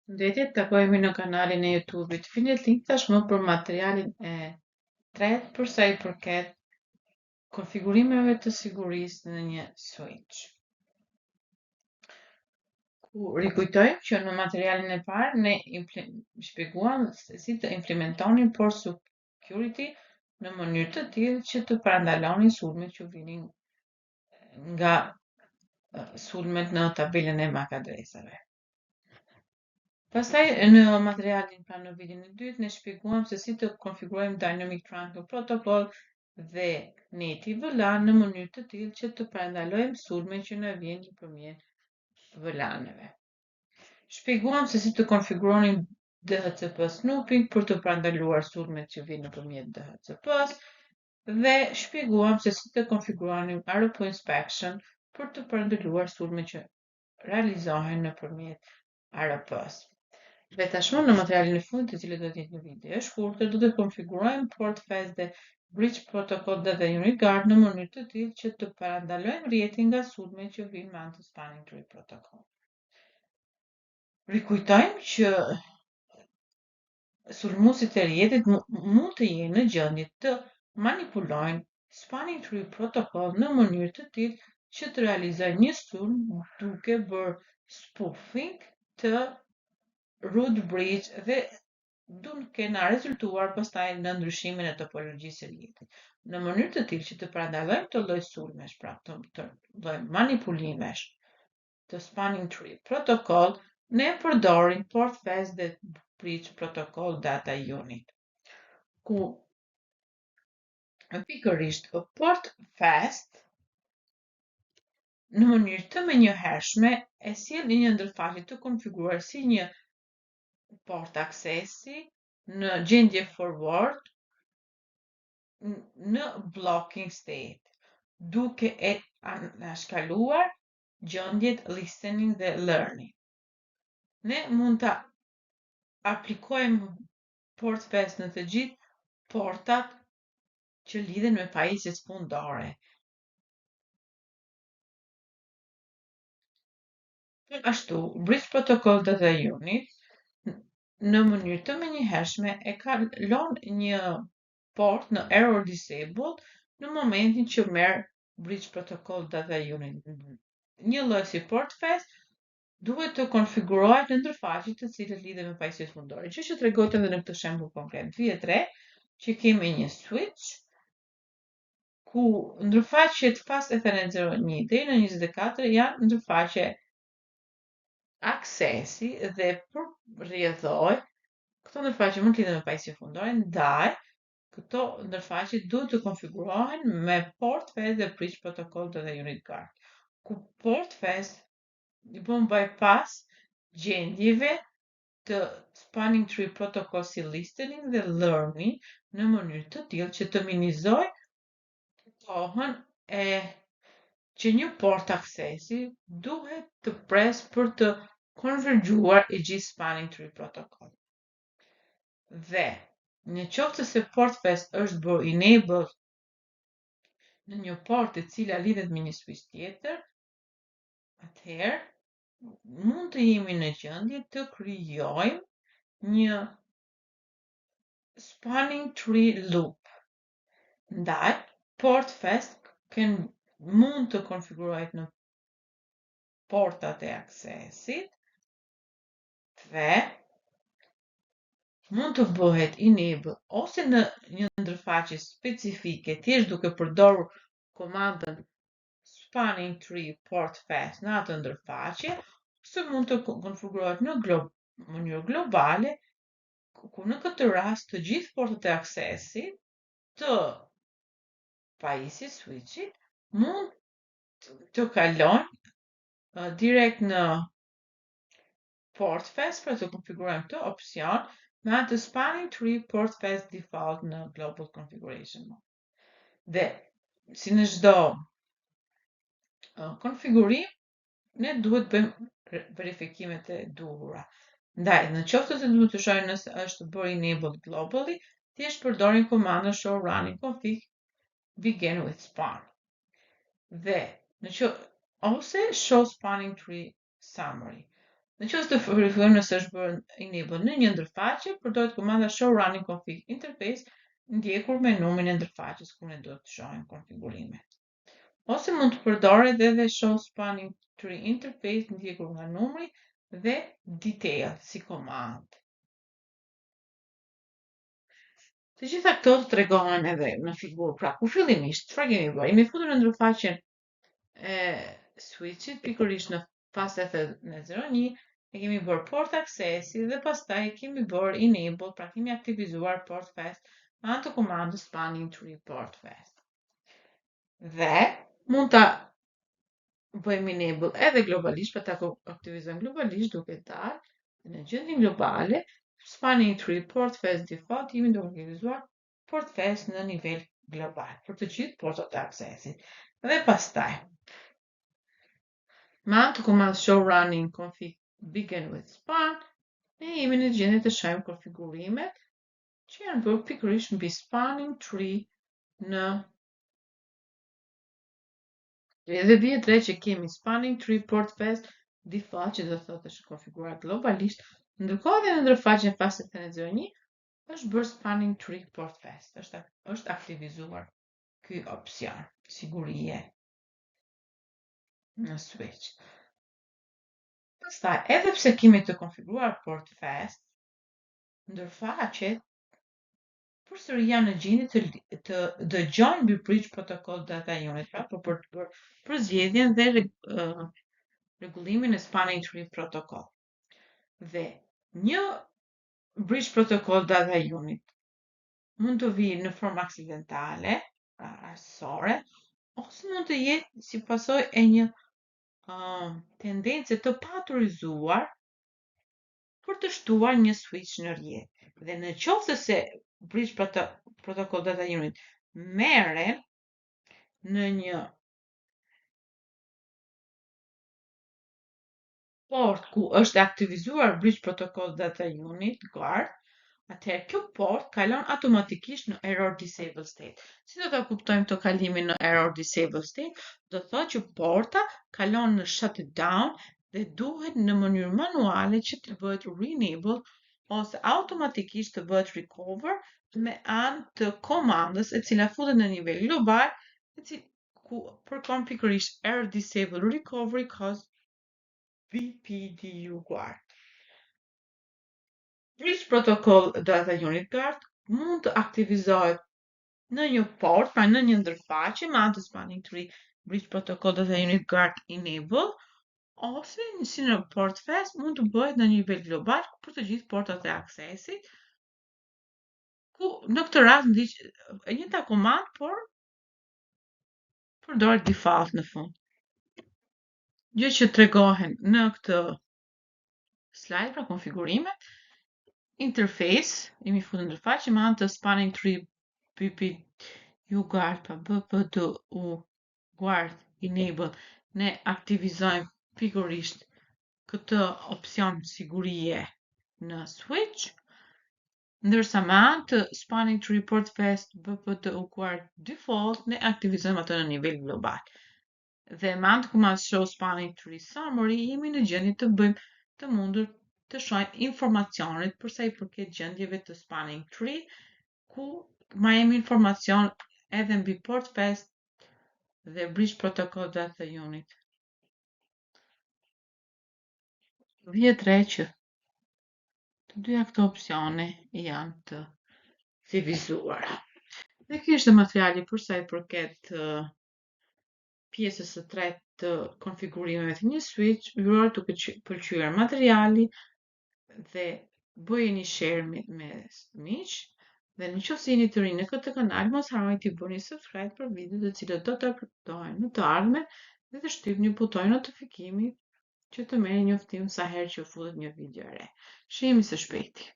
Përshëndetje, takojemi në kanalin e YouTube-it Finet Link tashmë për materialin e tretë për sa i përket konfigurimeve të sigurisë në një switch. Ku rikujtojmë që në materialin e parë ne shpjeguam se si të implementoni port security në mënyrë të tillë që të parandaloni sulmet që vinin nga sulmet në tabelën e MAC adresave. Pastaj në materialin pra në videon e dytë ne shpjeguam se si të konfigurojmë Dynamic Trunking Protocol dhe neti VLAN në mënyrë të tillë që të parandalojmë sulmet që na vijnë nëpërmjet VLAN-eve. Shpjeguam se si të konfiguroni DHCP snooping për të parandaluar sulmet që vijnë nëpërmjet DHCP-s dhe shpjeguam se si të konfiguroni ARP inspection për të parandaluar sulmet që realizohen nëpërmjet ARP-s. Dhe tashmë në materialin e fundit, i cili do të jetë një video e shkurtër, do të konfigurojmë Portfast dhe Bridge Protocol Data Unit Guard në mënyrë të tillë që të parandalojmë rrjetin nga sulmet që vijnë me anë të Spanning Tree Protocol. Rikujtojmë që sulmuesit e rrjetit mund të jenë në gjendje të manipulojnë Spanning Tree Protocol në mënyrë të tillë që të realizojnë një sulm duke bërë spoofing të root bridge dhe duke na rezultuar pastaj në ndryshimin e topologjisë së rrjetit. Në mënyrë të tillë që të parandalojmë të lloj sulmesh, pra të lloj manipulimesh të Spanning Tree Protocol, ne përdorim Portfast dhe Bridge Protocol Data Unit. Ku pikërisht Portfast në mënyrë të menjëhershme e sjell një ndërfaqe të konfiguruar si një port aksesi në gjendje forward në blocking state, duke e anashkaluar gjendjet listening dhe learning. Ne mund të aplikojmë Portfast në të gjithë portat që lidhen me pajisjet fundore. Ashtu, Bridge Protocol Data Unit në mënyrë të menjëhershme e kalon një port në error disabled në momentin që merr Bridge Protocol Data Unit. Një lloj si Portfast duhet të konfigurohet në ndërfaqe të cilët lidhen me pajisjet fundore. Që tregohet edhe në këtë shembull konkret. Vjet 3 që kemi një switch ku ndërfaqet fast Ethernet 01 deri në 24 janë ndërfaqe aksesi dhe për rrjedhoj këto ndërfaqe mund të lidhen me pajisje fundore, ndaj këto ndërfaqe duhet të konfigurohen me Portfast dhe Bridge Protocol Data Unit Guard. Ku Portfast i bën bypass gjendjeve të Spanning Tree Protocol si listening dhe learning në mënyrë të tillë që të minimizoj kohën e që një port aksesi duhet të pres për të konvergjuar i gjithë Spanning Tree Protocol. Dhe në qoftë se Portfast është bërë enable në një port e cila lidhet me një switch tjetër, atëherë mund të jemi në gjendje të krijojmë një Spanning Tree loop. Ndaj, Portfast mund të konfigurohet në portat e aksesit dhe mund të bëhet enable ose në një ndërfaqe specifike thjesht duke përdorur komandën Spanning Tree Portfast në atë ndërfaqe, ose mund të konfigurohet në mënyrë globale, ku në këtë rast të gjithë portat e aksesit të pajisjes switchit mund të kalojnë direkt në Portfast për të konfiguruar këtë opsion me anë të Spanning Tree Portfast default në Global Configuration Mode. Dhe si në çdo konfigurim, ne duhet bëjmë verifikimet e duhura. Ndaj, në qoftë se duhet të shohim nëse është bërë enabled globally, thjesht përdorim komandën show running config begin with span. Dhe ose show Spanning Tree summary. Në qoftë të verifikuar nëse është bërë enable në një ndërfaqe, përdoret komanda show running config interface ndjekur me numrin e ndërfaqes ku ne do të shohim konfigurimet. Ose mund të përdoret edhe show spanning tree interface ndjekur nga numri dhe detail si komandë. Të gjitha këto të tregohen edhe në figurë. Pra, ku fillimisht, çfarë kemi bërë? Jemi futur në ndërfaqen e switchit, pikërisht në fazën e 01, e kemi bërë port accessi dhe pastaj kemi bërë enable, pra kemi aktivizuar port fast me anë të komandës spanning tree port fast. Dhe mund ta bëjmë enable edhe globalisht, pra ta aktivizojmë globalisht duke dalë në gjendjen globale, spanning tree port fast default jemi duke aktivizuar port fast në nivel global për të gjithë portat e aksesit. Dhe pastaj, me anë të komandës show running config begin with span, ne jemi në gjendje të shohim konfigurimet që janë bërë pikërisht mbi spanning tree në edhe vjen drejt që kemi spanning tree port fast default që do thotë është konfiguruar globalisht, ndërkohë në ndërfaqen fazën e 01 është bërë spanning tree port fast, është aktivizuar ky opsion, sigurie në switch. Pastaj, edhe pse kemi të konfiguruar port fast, ndërfaqet përsëri janë në gjendje të dëgjojnë mbi bridge protocol data unit, pra për përzgjedhjen dhe rregullimin e spanning tree protocol. Dhe një bridge protocol data unit mund të vijë në formë aksidentale, arsyesore, ose mund të jetë si pasojë e një tendence të paautorizuar për të shtuar një switch në rrjet. Dhe në qoftë se bridge protocol data unit merren në një port ku është aktivizuar bridge protocol data unit guard, atëherë kjo port kalon automatikisht në error disable state. Si do ta kuptojmë këtë kalimin në error disable state? Do thotë që porta kalon në shutdown dhe duhet në mënyrë manuale që të bëhet re-enable ose automatikisht të bëhet recover me anë të komandës e cila futet në nivel global, ku përkon pikërisht error disable recovery cause BPDU guard. Bridge protocol data unit guard mund të aktivizohet në një port, pra në një ndërfaqe me anë të spanning tree bridge protocol data unit guard enable, ose si në port fast mund të bëhet në nivel global për të gjithë portat e aksesit, ku në këtë rast e njëjta komandë, por përdoret default në fund. Gjë që tregohen në këtë slide, pra konfigurimet, interface, jemi futur në ndërfaqe me anë të spanning tree BPDU guard, pra BPDU guard enable, ne aktivizojmë pikërisht këtë opsion sigurie në switch, ndërsa me anë të spanning tree port fast BPDU guard default ne aktivizojmë atë në nivel global. Dhe me anë të komandës show spanning tree summary jemi në gjendje të bëjmë të mundur të shohim informacionet për sa i përket gjendjeve të spanning tree, ku marrim informacion edhe mbi port fast dhe bridge protocol data unit. Vjet re që të dyja këto opsione janë të aktivizuara. Dhe ky është materiali për sa i përket pjesës së tretë të konfigurimeve të një switch. Ju uroj të pëlqyer materiali dhe bëjeni share me miq, dhe në qoftë se jeni të rinj në këtë kanal, mos harroni të bëni subscribe për videot të cilat do të uploadohen në të ardhmen dhe të shtypni butonin notifikimi që të merrni njoftim sa herë që futet një video e re. Shihemi së shpejti.